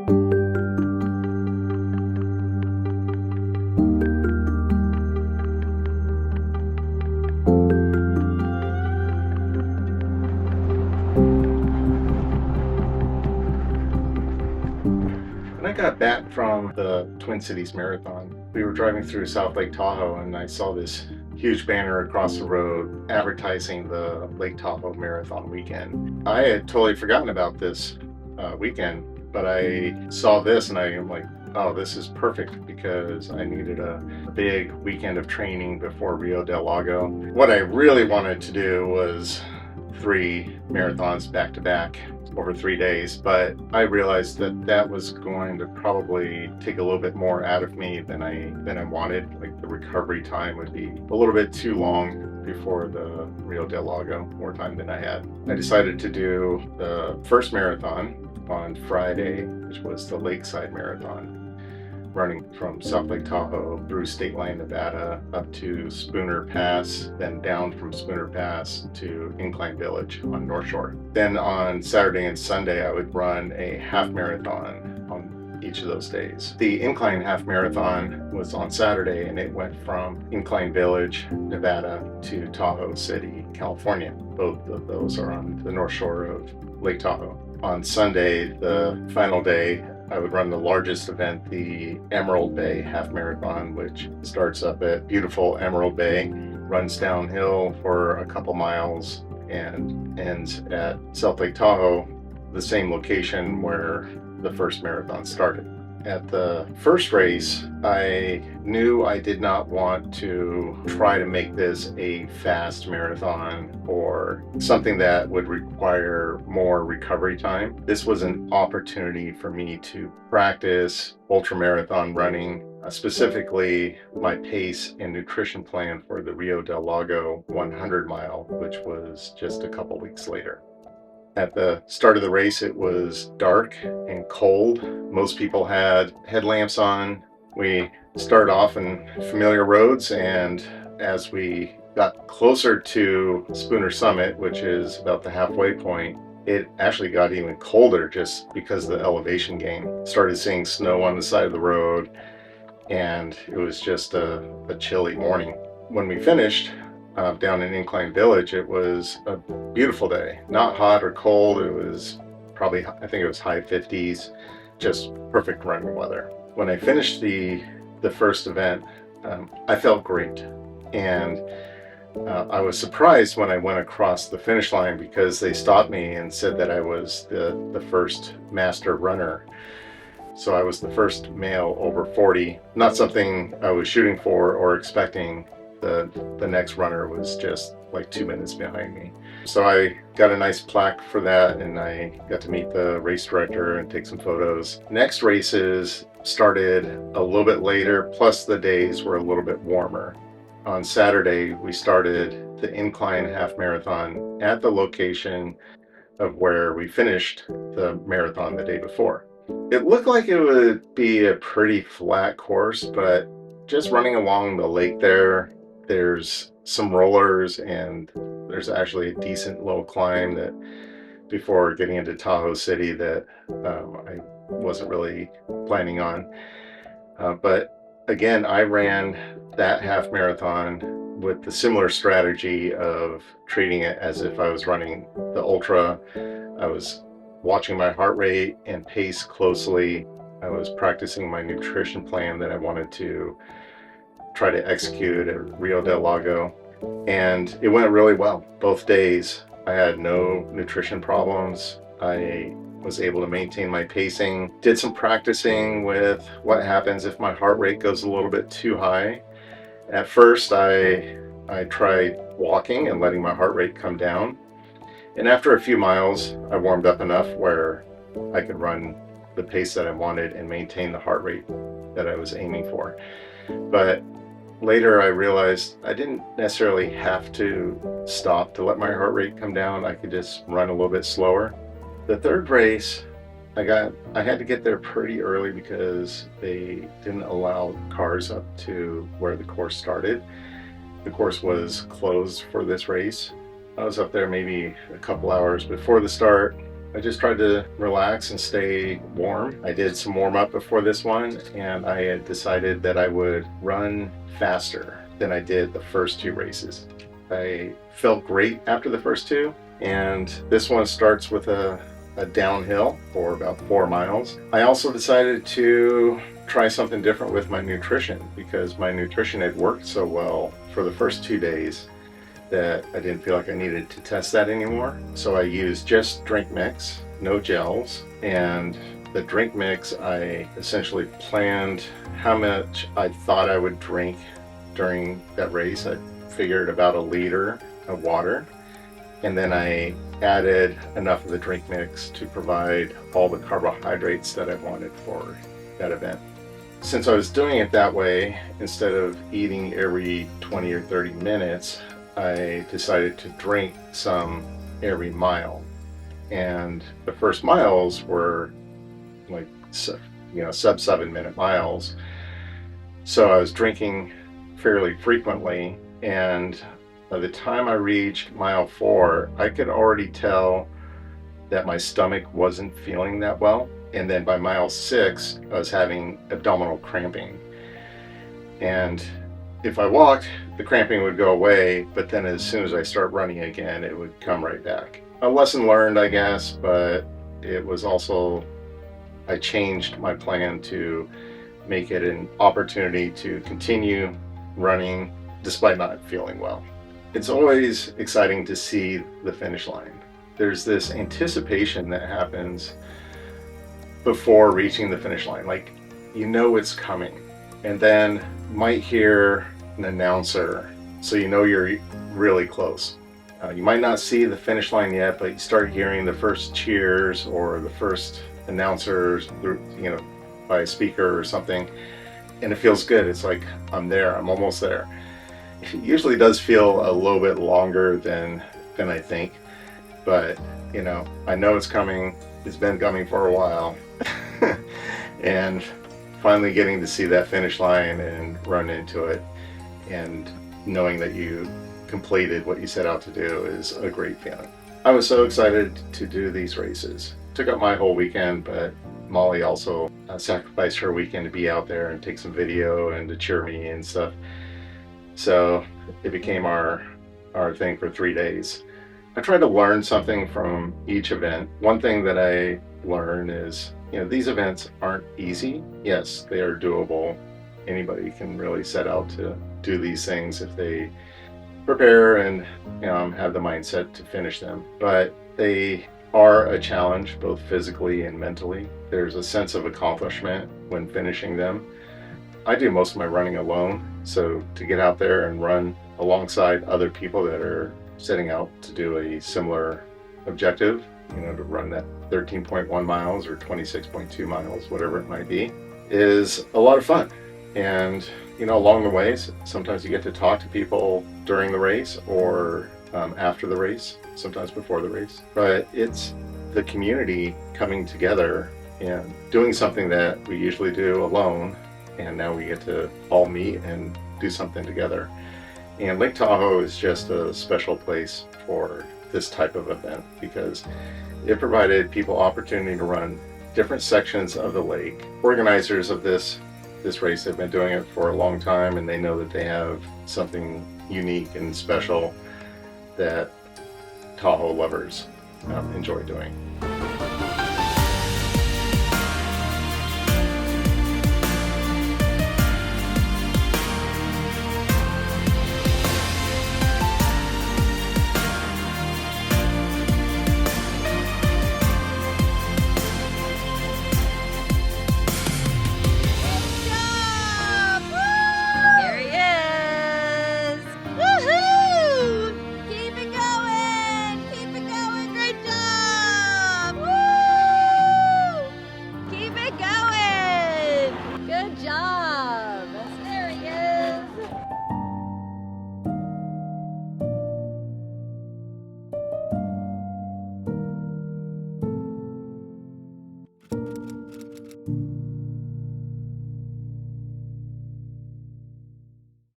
When I got back from the Twin Cities Marathon, we were driving through South Lake Tahoe and I saw this huge banner across the road advertising the Lake Tahoe Marathon Weekend. I had totally forgotten about this weekend, but I saw this and I am like, oh, this is perfect because I needed a big weekend of training before Rio Del Lago. What I really wanted to do was 3 marathons back to back over 3 days, but I realized that that was going to probably take a little bit more out of me than I wanted. Like the recovery time would be a little bit too long before the Rio Del Lago, more time than I had. I decided to do the first marathon on Friday, which was the Lakeside Marathon, running from South Lake Tahoe through State Line, Nevada, up to Spooner Pass, then down from Spooner Pass to Incline Village on North Shore. Then on Saturday and Sunday, I would run a half marathon on each of those days. The Incline half marathon was on Saturday and it went from Incline Village, Nevada to Tahoe City, California. Both of those are on the North Shore of Lake Tahoe. On Sunday, the final day, I would run the largest event, the Emerald Bay Half Marathon, which starts up at beautiful Emerald Bay, runs downhill for a couple miles, and ends at South Lake Tahoe, the same location where the first marathon started. At the first race, I knew I did not want to try to make this a fast marathon or something that would require more recovery time. This was an opportunity for me to practice ultramarathon running, specifically my pace and nutrition plan for the Rio Del Lago 100 mile, which was just a couple weeks later. At the start of the race, it was dark and cold. Most people had headlamps on. We started off in familiar roads, and as we got closer to Spooner Summit, which is about the halfway point, it actually got even colder just because of the elevation gain. Started seeing snow on the side of the road, and it was just a chilly morning. When we finished, down in Incline Village, it was a beautiful day. Not hot or cold. It was probably, I think it was high 50s, just perfect running weather. When I finished the first event, I felt great. And I was surprised when I went across the finish line because they stopped me and said that I was the first master runner. So I was the first male over 40, not something I was shooting for or expecting. The next runner was just like 2 minutes behind me. So I got a nice plaque for that, and I got to meet the race director and take some photos. Next races started a little bit later, plus the days were a little bit warmer. On Saturday, we started the Incline half marathon at the location of where we finished the marathon the day before. It looked like it would be a pretty flat course, but just running along the lake there's some rollers and there's actually a decent low climb that before getting into Tahoe City that I wasn't really planning on. But again, I ran that half marathon with the similar strategy of treating it as if I was running the ultra. I was watching my heart rate and pace closely. I was practicing my nutrition plan that I wanted to try to execute at Rio Del Lago, and it went really well. Both days I had no nutrition problems. I was able to maintain my pacing, did some practicing with what happens if my heart rate goes a little bit too high. At first I tried walking and letting my heart rate come down, and after a few miles I warmed up enough where I could run the pace that I wanted and maintain the heart rate that I was aiming for. But later I realized I didn't necessarily have to stop to let my heart rate come down. I could just run a little bit slower. The third race, I had to get there pretty early because they didn't allow cars up to where the course started. The course was closed for this race. I was up there maybe a couple hours before the start, I just tried to relax and stay warm. I did some warm up before this one, and I had decided that I would run faster than I did the first two races. I felt great after the first two, and this one starts with a downhill for about 4 miles. I also decided to try something different with my nutrition because my nutrition had worked so well for the first 2 days that I didn't feel like I needed to test that anymore. So I used just drink mix, no gels, and the drink mix, I essentially planned how much I thought I would drink during that race. I figured about 1 liter of water, and then I added enough of the drink mix to provide all the carbohydrates that I wanted for that event. Since I was doing it that way, instead of eating every 20 or 30 minutes, I decided to drink some every mile. And the first miles were like, sub 7-minute miles. So I was drinking fairly frequently. And by the time I reached mile 4, I could already tell that my stomach wasn't feeling that well. And then by mile 6, I was having abdominal cramping. And if I walked, the cramping would go away, but then as soon as I start running again, it would come right back. A lesson learned, I guess, but it was also, I changed my plan to make it an opportunity to continue running despite not feeling well. It's always exciting to see the finish line. There's this anticipation that happens before reaching the finish line, like you know it's coming, and then you might hear an announcer, so you know you're really close. You might not see the finish line yet, but you start hearing the first cheers or the first announcers, by a speaker or something, and it feels good. It's like, I'm there, I'm almost there. It usually does feel a little bit longer than I think, but I know it's coming. It's been coming for a while. And finally getting to see that finish line and run into it and knowing that you completed what you set out to do is a great feeling. I was so excited to do these races. Took up my whole weekend, but Molly also sacrificed her weekend to be out there and take some video and to cheer me and stuff. So it became our thing for 3 days. I tried to learn something from each event. One thing that I learned is, these events aren't easy. Yes, they are doable. Anybody can really set out to do these things if they prepare and have the mindset to finish them. But they are a challenge, both physically and mentally. There's a sense of accomplishment when finishing them. I do most of my running alone, so to get out there and run alongside other people that are setting out to do a similar objective, to run that 13.1 miles or 26.2 miles, whatever it might be, is a lot of fun. And along the way, sometimes you get to talk to people during the race or after the race, sometimes before the race. But it's the community coming together and doing something that we usually do alone, and now we get to all meet and do something together. And Lake Tahoe is just a special place for this type of event because it provided people opportunity to run different sections of the lake. Organizers of this race have been doing it for a long time, and they know that they have something unique and special that Tahoe lovers enjoy doing.